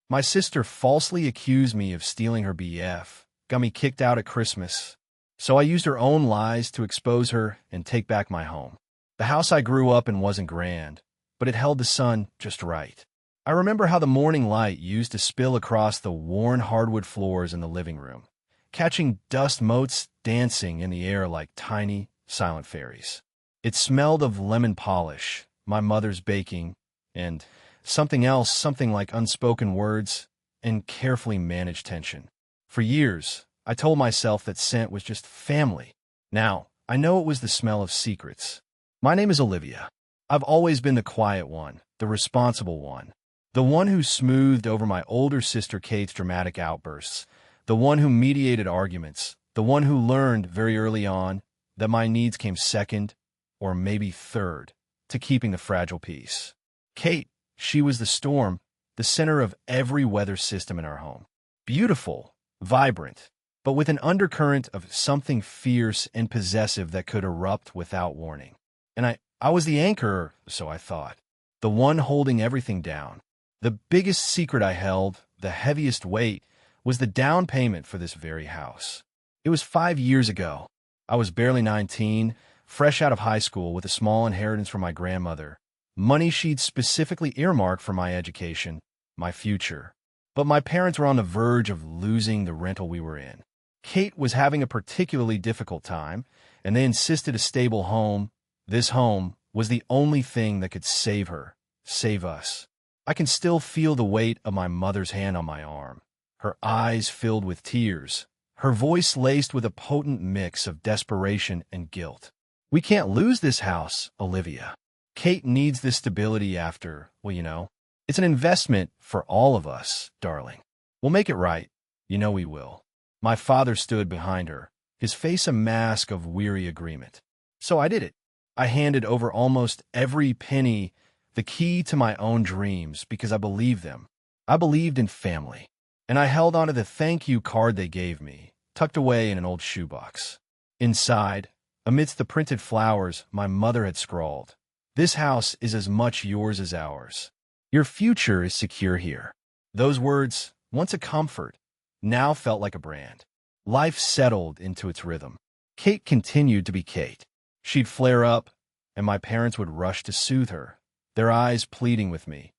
My sister falsely accused me of stealing her BF, got me kicked out at Christmas. So I used her own lies to expose her and take back my home. The house I grew up in wasn't grand, but it held the sun just right. I remember how the morning light used to spill across the worn hardwood floors in the living room, catching dust motes dancing in the air like tiny, silent fairies. It smelled of lemon polish, my mother's baking, and something else, something like unspoken words and carefully managed tension. For years, I told myself that scent was just family. Now, I know it was the smell of secrets. My name is Olivia. I've always been the quiet one, the responsible one, the one who smoothed over my older sister Kate's dramatic outbursts, the one who mediated arguments, the one who learned very early on that my needs came second, or maybe third, to keeping the fragile peace. Kate, she was the storm, the center of every weather system in our home. Beautiful, vibrant, but with an undercurrent of something fierce and possessive that could erupt without warning. And I was the anchor, so I thought, the one holding everything down. The biggest secret I held, the heaviest weight, was the down payment for this very house. It was 5 years ago. I was barely 19, fresh out of high school with a small inheritance from my grandmother, money she'd specifically earmarked for my education, my future. But my parents were on the verge of losing the rental we were in. Kate was having a particularly difficult time, and they insisted a stable home, this home, was the only thing that could save her, save us. I can still feel the weight of my mother's hand on my arm, her eyes filled with tears, her voice laced with a potent mix of desperation and guilt. We can't lose this house, Olivia. Kate needs this stability after, well, it's an investment for all of us, darling. We'll make it right. You know we will. My father stood behind her, his face a mask of weary agreement. So I did it. I handed over almost every penny, the key to my own dreams, because I believed them. I believed in family. And I held onto the thank you card they gave me, tucked away in an old shoebox. Inside, amidst the printed flowers, my mother had scrawled, "This house is as much yours as ours. Your future is secure here." Those words, once a comfort, now felt like a brand. Life settled into its rhythm. Kate continued to be Kate. She'd flare up, and my parents would rush to soothe her, their eyes pleading with me.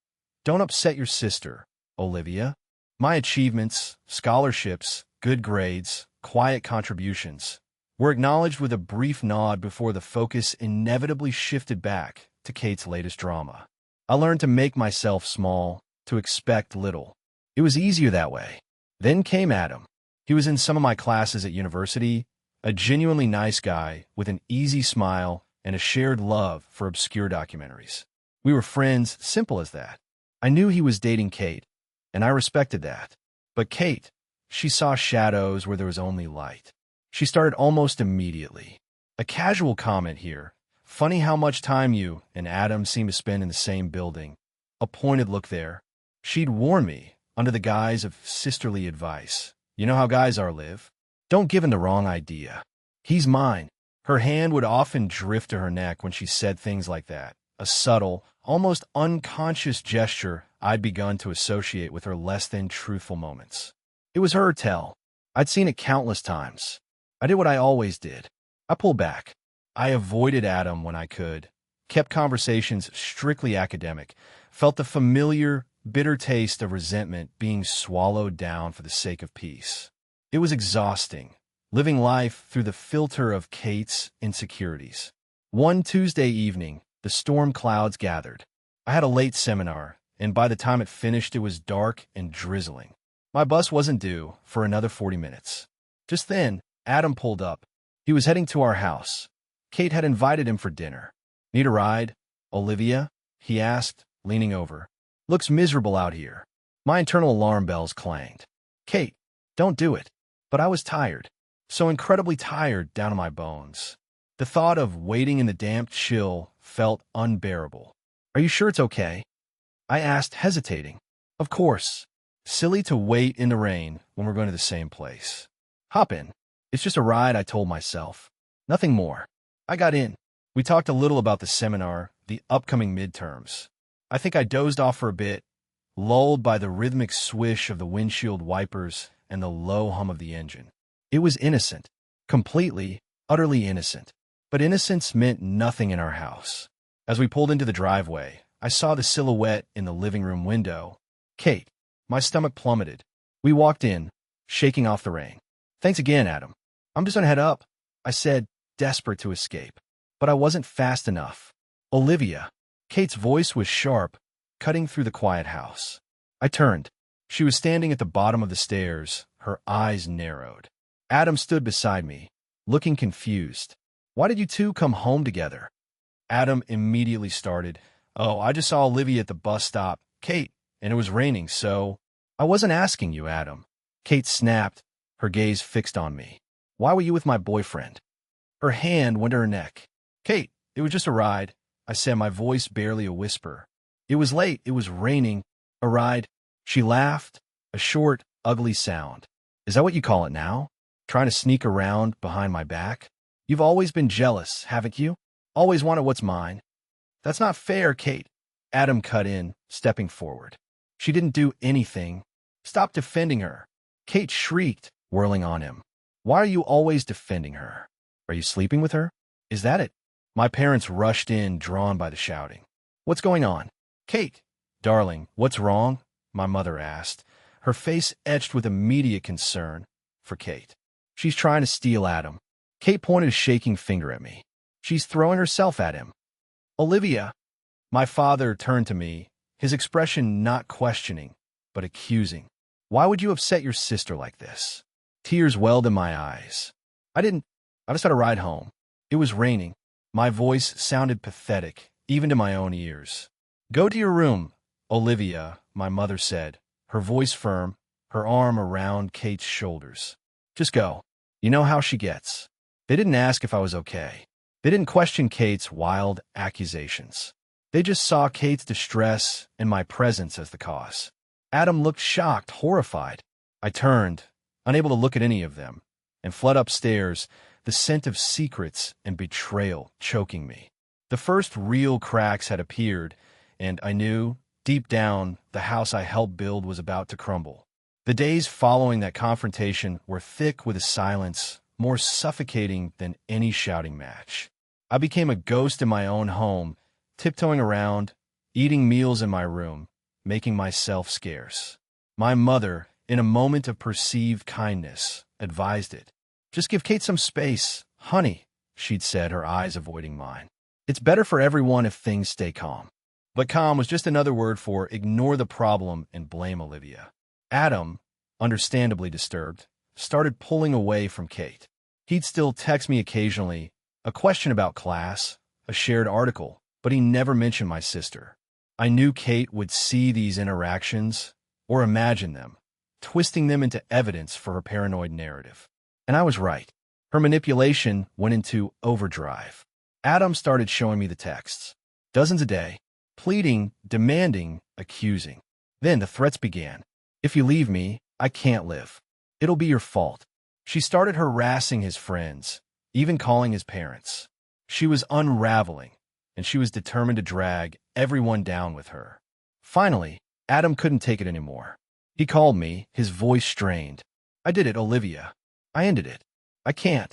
"Don't upset your sister, Olivia." My achievements, scholarships, good grades, quiet contributions were acknowledged with a brief nod before the focus inevitably shifted back to Kate's latest drama. I learned to make myself small, to expect little. It was easier that way. Then came Adam. He was in some of my classes at university, a genuinely nice guy with an easy smile and a shared love for obscure documentaries. We were friends, simple as that. I knew he was dating Kate, and I respected that. But Kate, she saw shadows where there was only light. She started almost immediately. A casual comment here. "Funny how much time you and Adam seem to spend in the same building." A pointed look there. She'd warn me, under the guise of sisterly advice. "You know how guys are, Liv. Don't give him the wrong idea. He's mine." Her hand would often drift to her neck when she said things like that, a subtle, almost unconscious gesture I'd begun to associate with her less than truthful moments. It was her tell. I'd seen it countless times. I did what I always did. I pulled back. I avoided Adam when I could, kept conversations strictly academic, felt the familiar, bitter taste of resentment being swallowed down for the sake of peace. It was exhausting, living life through the filter of Kate's insecurities. One Tuesday evening, the storm clouds gathered. I had a late seminar, and by the time it finished, it was dark and drizzling. My bus wasn't due for another 40 minutes. Just then, Adam pulled up. He was heading to our house. Kate had invited him for dinner. "Need a ride, Olivia?" he asked, leaning over. "Looks miserable out here." My internal alarm bells clanged. "Kate, don't do it." But I was tired, so incredibly tired down to my bones. The thought of waiting in the damp chill felt unbearable. "Are you sure it's okay?" I asked, hesitating. "Of course. Silly to wait in the rain when we're going to the same place." "Hop in. It's just a ride," I told myself. Nothing more. I got in. We talked a little about the seminar, the upcoming midterms. I think I dozed off for a bit, lulled by the rhythmic swish of the windshield wipers and the low hum of the engine. It was innocent, completely, utterly innocent. But innocence meant nothing in our house. As we pulled into the driveway, I saw the silhouette in the living room window. Kate. My stomach plummeted. We walked in, shaking off the rain. "Thanks again, Adam. I'm just gonna head up," I said, desperate to escape. But I wasn't fast enough. "Olivia." Kate's voice was sharp, cutting through the quiet house. I turned. She was standing at the bottom of the stairs, her eyes narrowed. Adam stood beside me, looking confused. "Why did you two come home together?" Adam immediately started. "Oh, I just saw Olivia at the bus stop, Kate, and it was raining, so—" "I wasn't asking you, Adam." Kate snapped, her gaze fixed on me. "Why were you with my boyfriend?" Her hand went to her neck. "Kate, it was just a ride," I said, my voice barely a whisper. "It was late, it was raining. A ride." She laughed, a short, ugly sound. "Is that what you call it now? Trying to sneak around behind my back? You've always been jealous, haven't you? Always wanted what's mine." "That's not fair, Kate." Adam cut in, stepping forward. "She didn't do anything. Stop defending her." Kate shrieked, whirling on him. "Why are you always defending her? Are you sleeping with her? Is that it?" My parents rushed in, drawn by the shouting. "What's going on?" "Kate." "Darling, what's wrong?" my mother asked, her face etched with immediate concern for Kate. "She's trying to steal Adam." Kate pointed a shaking finger at me. "She's throwing herself at him." "Olivia." My father turned to me, his expression not questioning, but accusing. "Why would you upset your sister like this?" Tears welled in my eyes. I just had a ride home. It was raining. My voice sounded pathetic, even to my own ears. "Go to your room, Olivia," my mother said, her voice firm, her arm around Kate's shoulders. "Just go. You know how she gets." They didn't ask if I was okay. They didn't question Kate's wild accusations. They just saw Kate's distress and my presence as the cause. Adam looked shocked, horrified. I turned, unable to look at any of them, and fled upstairs, the scent of secrets and betrayal choking me. The first real cracks had appeared, and I knew, deep down, the house I helped build was about to crumble. The days following that confrontation were thick with a silence more suffocating than any shouting match. I became a ghost in my own home, tiptoeing around, eating meals in my room, making myself scarce. My mother, in a moment of perceived kindness, advised it. "Just give Kate some space, honey," she'd said, her eyes avoiding mine. "It's better for everyone if things stay calm." But calm was just another word for ignore the problem and blame Olivia. Adam, understandably disturbed, started pulling away from Kate. He'd still text me occasionally, a question about class, a shared article, but he never mentioned my sister. I knew Kate would see these interactions, or imagine them, twisting them into evidence for her paranoid narrative. And I was right. Her manipulation went into overdrive. Adam started showing me the texts. Dozens a day. Pleading, demanding, accusing. Then the threats began. "If you leave me, I can't live. It'll be your fault." She started harassing his friends, even calling his parents. She was unraveling, and she was determined to drag everyone down with her. Finally, Adam couldn't take it anymore. He called me, his voice strained. "I did it, Olivia. I ended it. I can't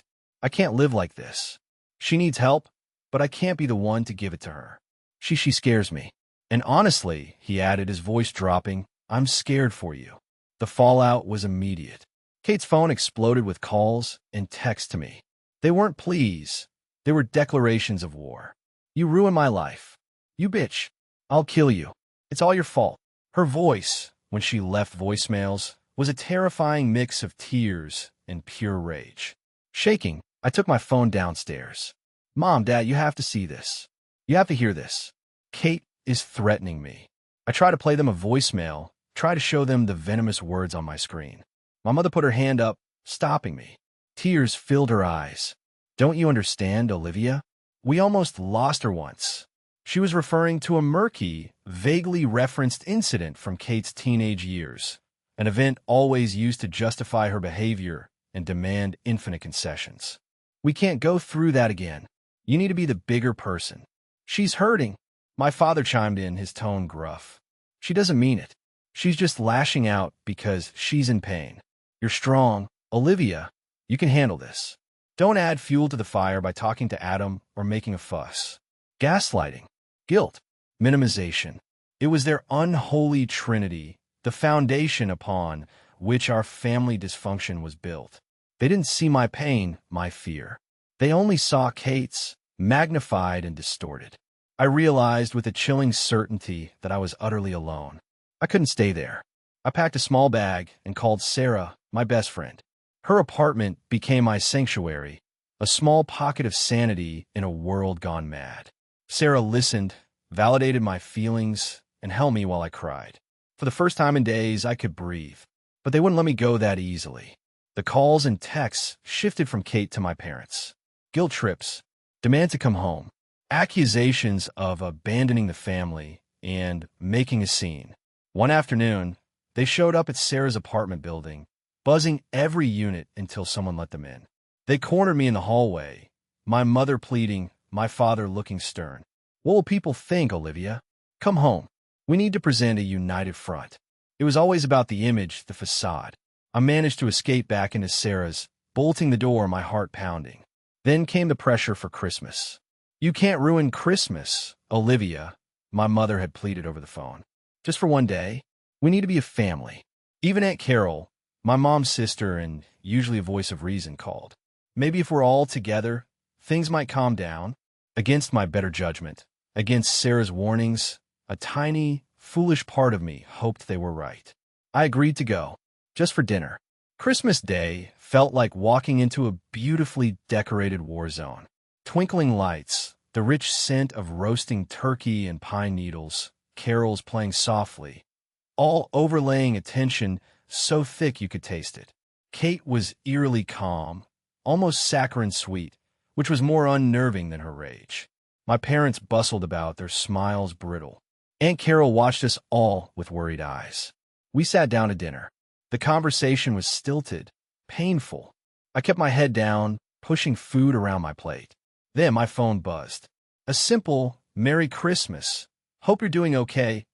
live like this. She needs help, but I can't be the one to give it to her. She scares me. And honestly," he added, his voice dropping, "I'm scared for you." The fallout was immediate. Kate's phone exploded with calls and texts to me. They weren't pleas. They were declarations of war. "You ruined my life. You bitch. I'll kill you. It's all your fault." Her voice, when she left voicemails, was a terrifying mix of tears and pure rage. Shaking, I took my phone downstairs. "Mom, Dad, you have to see this. You have to hear this. Kate is threatening me." I try to play them a voicemail, try to show them the venomous words on my screen. My mother put her hand up, stopping me. Tears filled her eyes. "Don't you understand, Olivia? We almost lost her once." She was referring to a murky, vaguely referenced incident from Kate's teenage years, an event always used to justify her behavior and demand infinite concessions. "We can't go through that again. You need to be the bigger person." "She's hurting." My father chimed in, his tone gruff. "She doesn't mean it. She's just lashing out because she's in pain. You're strong, Olivia. You can handle this. Don't add fuel to the fire by talking to Adam or making a fuss. Gaslighting, guilt, minimization. It was their unholy trinity, the foundation upon which our family dysfunction was built. They didn't see my pain, my fear. They only saw Kate's, magnified and distorted. I realized with a chilling certainty that I was utterly alone. I couldn't stay there. I packed a small bag and called Sarah, my best friend. Her apartment became my sanctuary, a small pocket of sanity in a world gone mad. Sarah listened, validated my feelings, and held me while I cried. For the first time in days, I could breathe, but they wouldn't let me go that easily. The calls and texts shifted from Kate to my parents. Guilt trips, demand to come home, accusations of abandoning the family, and making a scene. One afternoon, they showed up at Sarah's apartment building, buzzing every unit until someone let them in. They cornered me in the hallway, my mother pleading, my father looking stern. What will people think, Olivia? Come home. We need to present a united front. It was always about the image, the facade. I managed to escape back into Sarah's, bolting the door, my heart pounding. Then came the pressure for Christmas. You can't ruin Christmas, Olivia, my mother had pleaded over the phone. Just for one day, we need to be a family. Even Aunt Carol, my mom's sister and usually a voice of reason, called. Maybe if we're all together, things might calm down. Against my better judgment, against Sarah's warnings, a tiny, foolish part of me hoped they were right. I agreed to go, just for dinner. Christmas Day felt like walking into a beautifully decorated war zone. Twinkling lights, the rich scent of roasting turkey and pine needles, carols playing softly, all overlaying a tension so thick you could taste it. Kate was eerily calm, almost saccharine sweet, which was more unnerving than her rage. My parents bustled about, their smiles brittle. Aunt Carol watched us all with worried eyes. We sat down to dinner. The conversation was stilted, painful. I kept my head down, pushing food around my plate. Then my phone buzzed. A simple, Merry Christmas. Hope you're doing okay.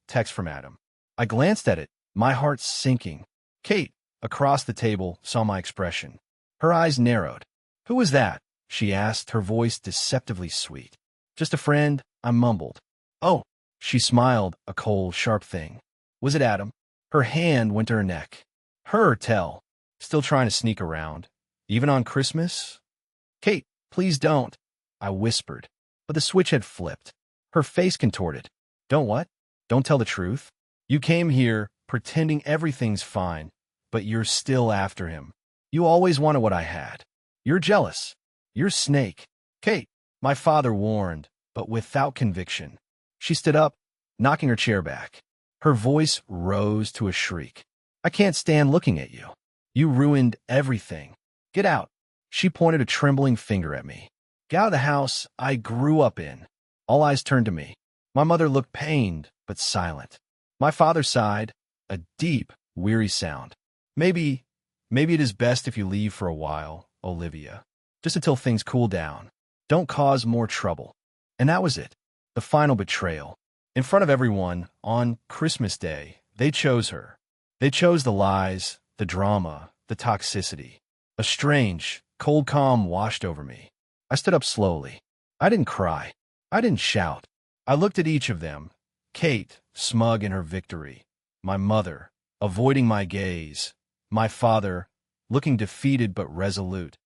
Text from Adam. I glanced at it, my heart sinking. Kate, across the table, saw my expression. Her eyes narrowed. Who was that? She asked, her voice deceptively sweet. Just a friend, I mumbled. Oh, she smiled, a cold, sharp thing. Was it Adam? Her hand went to her neck. Her tell. Still trying to sneak around. Even on Christmas? Kate, please don't, I whispered. But the switch had flipped. Her face contorted. Don't what? Don't tell the truth? You came here, pretending everything's fine, but you're still after him. You always wanted what I had. You're jealous. You're snake. Kate, my father warned, but without conviction. She stood up, knocking her chair back. Her voice rose to a shriek. I can't stand looking at you. You ruined everything. Get out. She pointed a trembling finger at me. Get out of the house I grew up in. All eyes turned to me. My mother looked pained, but silent. My father sighed, a deep, weary sound. Maybe it is best if you leave for a while, Olivia. Just until things cool down. Don't cause more trouble. And that was it. The final betrayal. In front of everyone, on Christmas Day, they chose her. They chose the lies, the drama, the toxicity. A strange, cold calm washed over me. I stood up slowly. I didn't cry. I didn't shout. I looked at each of them. Kate, smug in her victory. My mother, avoiding my gaze. My father, looking defeated but resolute.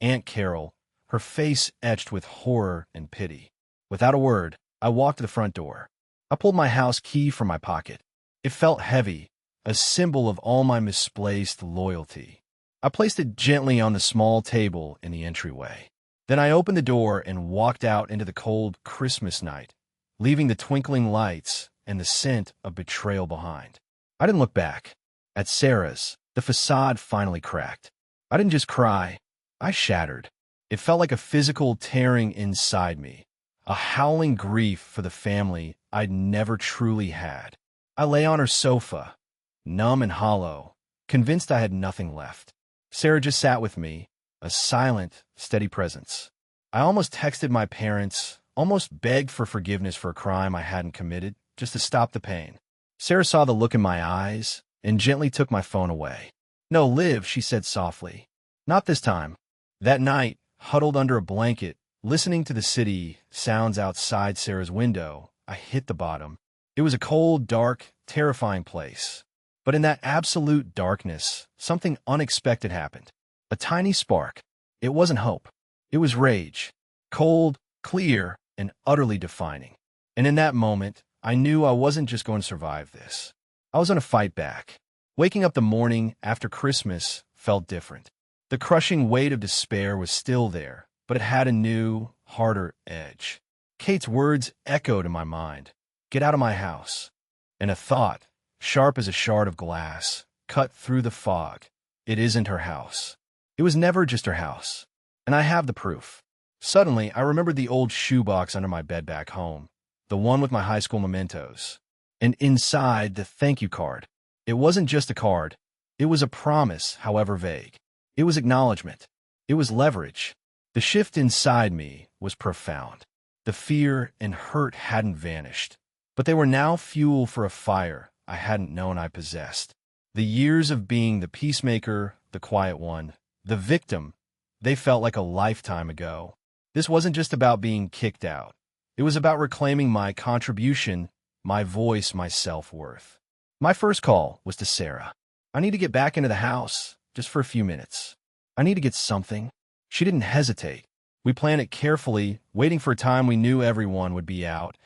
Aunt Carol, her face etched with horror and pity. Without a word, I walked to the front door. I pulled my house key from my pocket. It felt heavy, a symbol of all my misplaced loyalty. I placed it gently on the small table in the entryway. Then I opened the door and walked out into the cold Christmas night, leaving the twinkling lights and the scent of betrayal behind. I didn't look back. At Sarah's, the facade finally cracked. I didn't just cry. I shattered. It felt like a physical tearing inside me, a howling grief for the family I'd never truly had. I lay on her sofa, numb and hollow, convinced I had nothing left. Sarah just sat with me, a silent, steady presence. I almost texted my parents, almost begged for forgiveness for a crime I hadn't committed, just to stop the pain. Sarah saw the look in my eyes and gently took my phone away. "No, Liv," she said softly. "Not this time." That night, huddled under a blanket, listening to the city sounds outside Sarah's window, I hit the bottom. It was a cold, dark, terrifying place. But in that absolute darkness, something unexpected happened. A tiny spark. It wasn't hope. It was rage. Cold, clear, and utterly defining. And in that moment, I knew I wasn't just going to survive this. I was going to fight back. Waking up the morning after Christmas felt different. The crushing weight of despair was still there, but it had a new, harder edge. Kate's words echoed in my mind. "Get out of my house." And a thought, sharp as a shard of glass, cut through the fog. It isn't her house. It was never just her house. And I have the proof. Suddenly, I remembered the old shoebox under my bed back home, the one with my high school mementos. And inside, the thank you card. It wasn't just a card. It was a promise, however vague. It was acknowledgement. It was leverage. The shift inside me was profound. The fear and hurt hadn't vanished, but they were now fuel for a fire I hadn't known I possessed. The years of being the peacemaker, the quiet one, the victim, they felt like a lifetime ago. This wasn't just about being kicked out. It was about reclaiming my contribution, my voice, my self-worth. My first call was to Sarah. "I need to get back into the house, just for a few minutes. I need to get something." She didn't hesitate. We planned it carefully, waiting for a time we knew everyone would be out,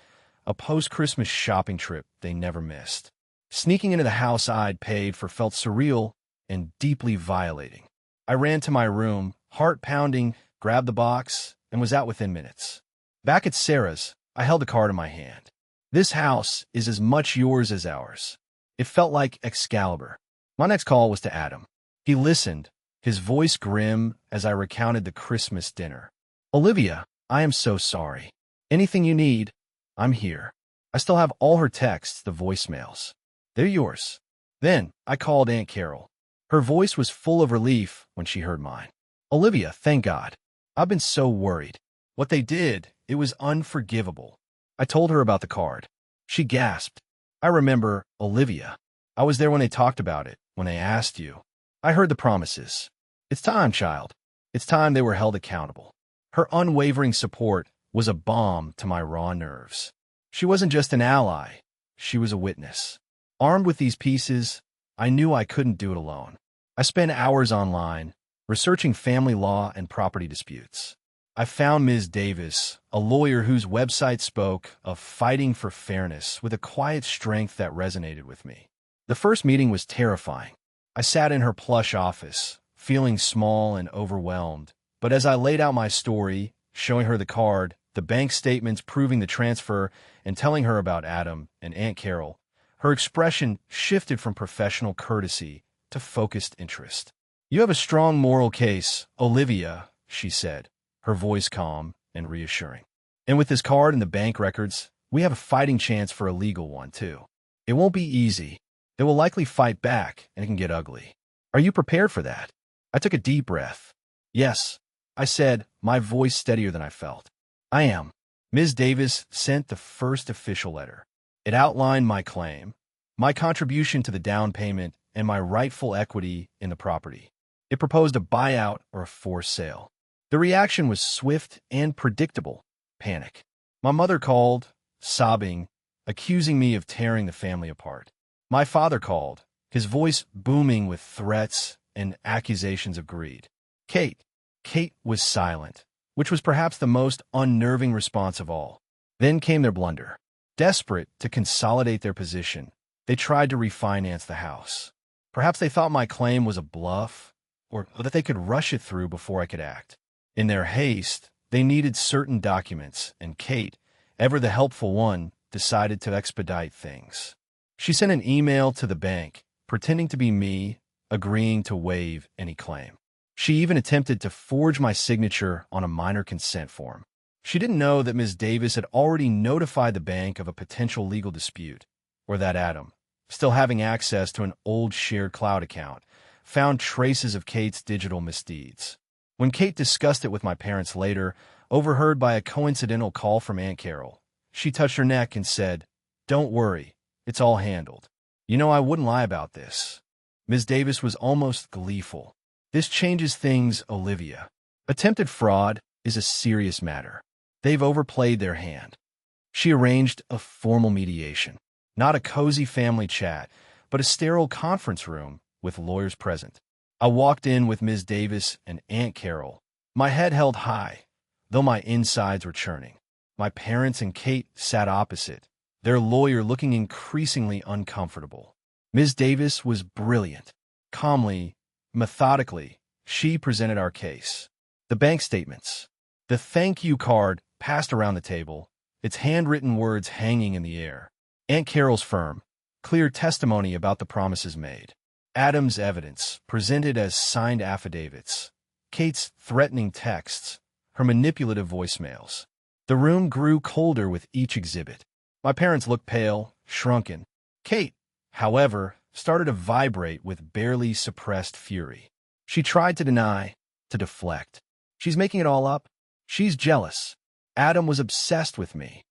a post-Christmas shopping trip they never missed. Sneaking into the house I'd paid for felt surreal and deeply violating. I ran to my room, heart pounding, grabbed the box, and was out within minutes. Back at Sarah's, I held the card in my hand. "This house is as much yours as ours." It felt like Excalibur. My next call was to Adam. He listened, his voice grim as I recounted the Christmas dinner. "Olivia, I am so sorry. Anything you need, I'm here." I still have all her texts, the voicemails. They're yours. Then I called Aunt Carol. Her voice was full of relief when she heard mine. "Olivia, thank God. I've been so worried. What they did, it was unforgivable." I told her about the card. She gasped. "I remember, Olivia. I was there when they talked about it, when they asked you. I heard the promises. It's time, child. It's time they were held accountable." Her unwavering support was a balm to my raw nerves. She wasn't just an ally. She was a witness. Armed with these pieces, I knew I couldn't do it alone. I spent hours online, researching family law and property disputes. I found Ms. Davis, a lawyer whose website spoke of fighting for fairness with a quiet strength that resonated with me. The first meeting was terrifying. I sat in her plush office, feeling small and overwhelmed. But as I laid out my story, showing her the card, the bank statements proving the transfer, and telling her about Adam and Aunt Carol, her expression shifted from professional courtesy to focused interest. "You have a strong moral case, Olivia," she said, her voice calm and reassuring. "And with this card and the bank records, we have a fighting chance for a legal one, too. It won't be easy. They will likely fight back, and it can get ugly. Are you prepared for that?" I took a deep breath. "Yes," I said, my voice steadier than I felt. "I am." Ms. Davis sent the first official letter. It outlined my claim, my contribution to the down payment, and my rightful equity in the property. It proposed a buyout or a forced sale. The reaction was swift and predictable: panic. My mother called, sobbing, accusing me of tearing the family apart. My father called, his voice booming with threats and accusations of greed. Kate was silent, which was perhaps the most unnerving response of all. Then came their blunder. Desperate to consolidate their position, they tried to refinance the house. Perhaps they thought my claim was a bluff, or that they could rush it through before I could act. In their haste, they needed certain documents, and Kate, ever the helpful one, decided to expedite things. She sent an email to the bank, pretending to be me, agreeing to waive any claim. She even attempted to forge my signature on a minor consent form. She didn't know that Ms. Davis had already notified the bank of a potential legal dispute, or that Adam, still having access to an old shared cloud account, found traces of Kate's digital misdeeds. When Kate discussed it with my parents later, overheard by a coincidental call from Aunt Carol, she touched her neck and said, "Don't worry, It's all handled. You know, I wouldn't lie about this. Ms. Davis was almost gleeful. This changes things, Olivia. Attempted fraud is a serious matter. They've overplayed their hand. She arranged a formal mediation. Not a cozy family chat, but a sterile conference room with lawyers present. I walked in with Ms. Davis and Aunt Carol. My head held high, though my insides were churning. My parents and Kate sat opposite, their lawyer looking increasingly uncomfortable. Ms. Davis was brilliant. Calmly, methodically, she presented our case. The bank statements. The thank you card passed around the table, its handwritten words hanging in the air. Aunt Carol's firm, clear testimony about the promises made. Adam's evidence, presented as signed affidavits. Kate's threatening texts, her manipulative voicemails. The room grew colder with each exhibit. My parents looked pale, shrunken. Kate, however, started to vibrate with barely suppressed fury. She tried to deny, to deflect. She's making it all up. She's jealous. Adam was obsessed with me.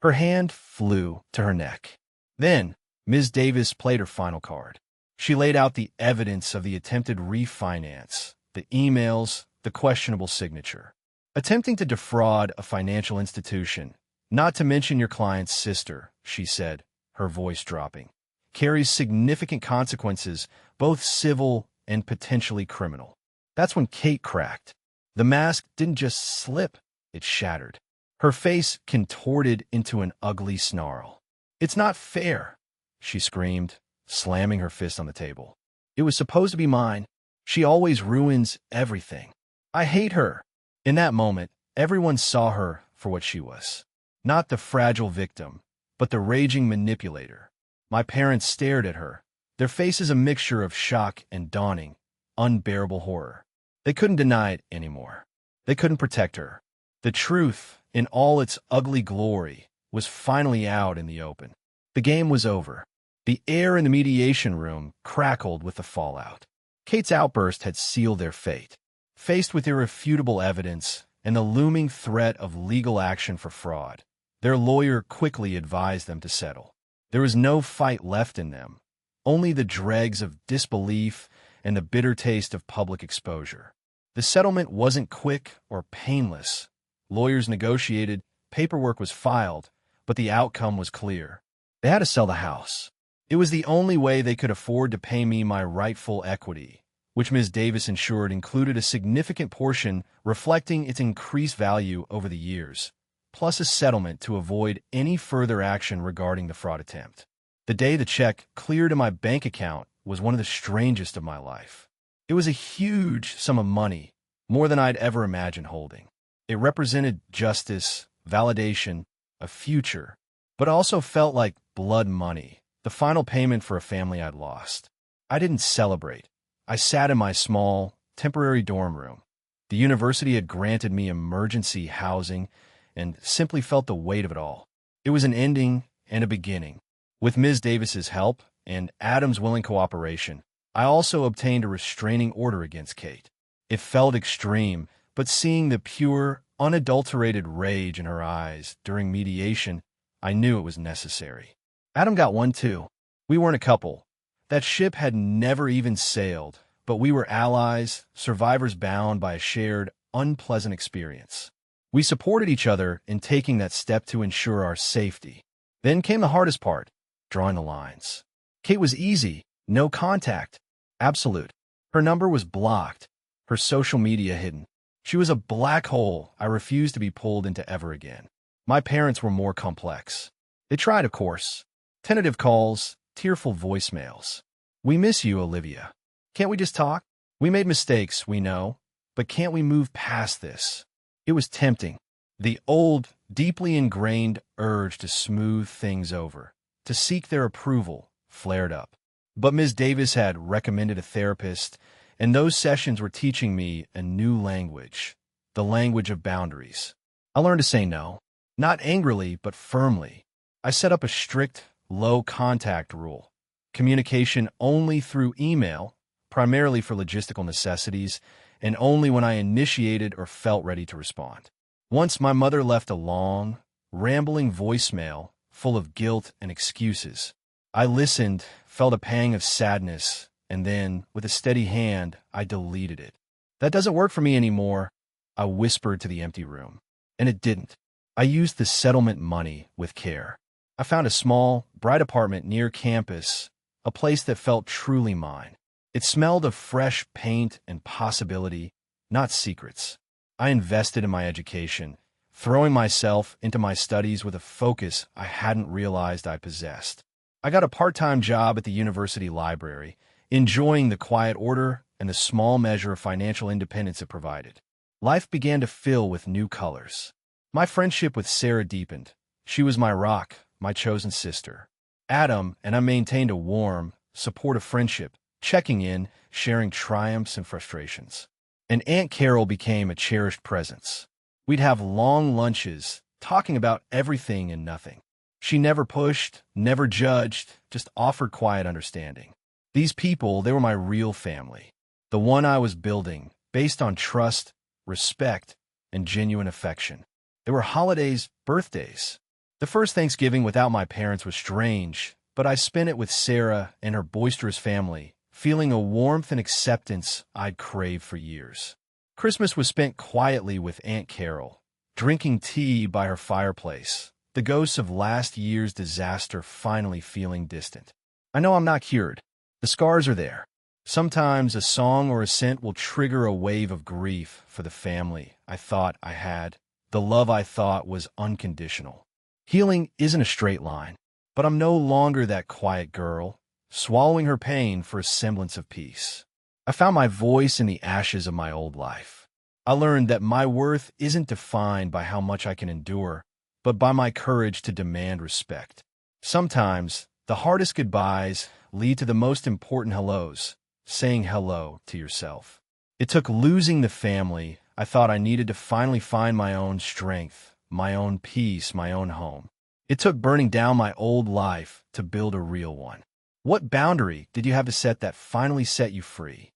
Her hand flew to her neck. Then, Ms. Davis played her final card. She laid out the evidence of the attempted refinance, the emails, the questionable signature. Attempting to defraud a financial institution, not to mention your client's sister, she said, her voice dropping, carries significant consequences, both civil and potentially criminal. That's when Kate cracked. The mask didn't just slip, it shattered. Her face contorted into an ugly snarl. It's not fair, she screamed, slamming her fist on the table. It was supposed to be mine. She always ruins everything. I hate her. In that moment, everyone saw her for what she was. Not the fragile victim, but the raging manipulator. My parents stared at her, their faces a mixture of shock and dawning, unbearable horror. They couldn't deny it anymore. They couldn't protect her. The truth, in all its ugly glory, was finally out in the open. The game was over. The air in the mediation room crackled with the fallout. Kate's outburst had sealed their fate. Faced with irrefutable evidence and the looming threat of legal action for fraud, their lawyer quickly advised them to settle. There was no fight left in them, only the dregs of disbelief and the bitter taste of public exposure. The settlement wasn't quick or painless. Lawyers negotiated, paperwork was filed, but the outcome was clear. They had to sell the house. It was the only way they could afford to pay me my rightful equity, which Ms. Davis ensured included a significant portion reflecting its increased value over the years, plus a settlement to avoid any further action regarding the fraud attempt. The day the check cleared in my bank account was one of the strangest of my life. It was a huge sum of money, more than I'd ever imagined holding. It represented justice, validation, a future, but also felt like blood money, the final payment for a family I'd lost. I didn't celebrate. I sat in my small, temporary dorm room. The university had granted me emergency housing and simply felt the weight of it all. It was an ending and a beginning. With Ms. Davis's help and Adam's willing cooperation, I also obtained a restraining order against Kate. It felt extreme, but seeing the pure, unadulterated rage in her eyes during mediation, I knew it was necessary. Adam got one too. We weren't a couple. That ship had never even sailed, but we were allies, survivors bound by a shared, unpleasant experience. We supported each other in taking that step to ensure our safety. Then came the hardest part, drawing the lines. Kate was easy, no contact, absolute. Her number was blocked, her social media hidden. She was a black hole I refused to be pulled into ever again. My parents were more complex. They tried, of course. Tentative calls, tearful voicemails. We miss you, Olivia. Can't we just talk? We made mistakes, we know, but can't we move past this? It was tempting. The old, deeply ingrained urge to smooth things over, to seek their approval, flared up. But Ms. Davis had recommended a therapist, and those sessions were teaching me a new language, the language of boundaries. I learned to say no, not angrily, but firmly. I set up a strict, low-contact rule. Communication only through email, primarily for logistical necessities, and only when I initiated or felt ready to respond. Once my mother left a long, rambling voicemail full of guilt and excuses. I listened, felt a pang of sadness, and then, with a steady hand, I deleted it. That doesn't work for me anymore, I whispered to the empty room. And it didn't. I used the settlement money with care. I found a small, bright apartment near campus, a place that felt truly mine. It smelled of fresh paint and possibility, not secrets. I invested in my education, throwing myself into my studies with a focus I hadn't realized I possessed. I got a part-time job at the university library, enjoying the quiet order and the small measure of financial independence it provided. Life began to fill with new colors. My friendship with Sarah deepened. She was my rock, my chosen sister. Adam and I maintained a warm, supportive friendship, checking in, sharing triumphs and frustrations. And Aunt Carol became a cherished presence. We'd have long lunches, talking about everything and nothing. She never pushed, never judged, just offered quiet understanding. These people, they were my real family. The one I was building, based on trust, respect, and genuine affection. There were holidays, birthdays. The first Thanksgiving without my parents was strange, but I spent it with Sarah and her boisterous family, feeling a warmth and acceptance I'd craved for years. Christmas was spent quietly with Aunt Carol, drinking tea by her fireplace, the ghosts of last year's disaster finally feeling distant. I know I'm not cured. The scars are there. Sometimes a song or a scent will trigger a wave of grief for the family I thought I had, the love I thought was unconditional. Healing isn't a straight line, but I'm no longer that quiet girl, swallowing her pain for a semblance of peace. I found my voice in the ashes of my old life. I learned that my worth isn't defined by how much I can endure, but by my courage to demand respect. Sometimes, the hardest goodbyes lead to the most important hellos, saying hello to yourself. It took losing the family I thought I needed to finally find my own strength, my own peace, my own home. It took burning down my old life to build a real one. What boundary did you have to set that finally set you free?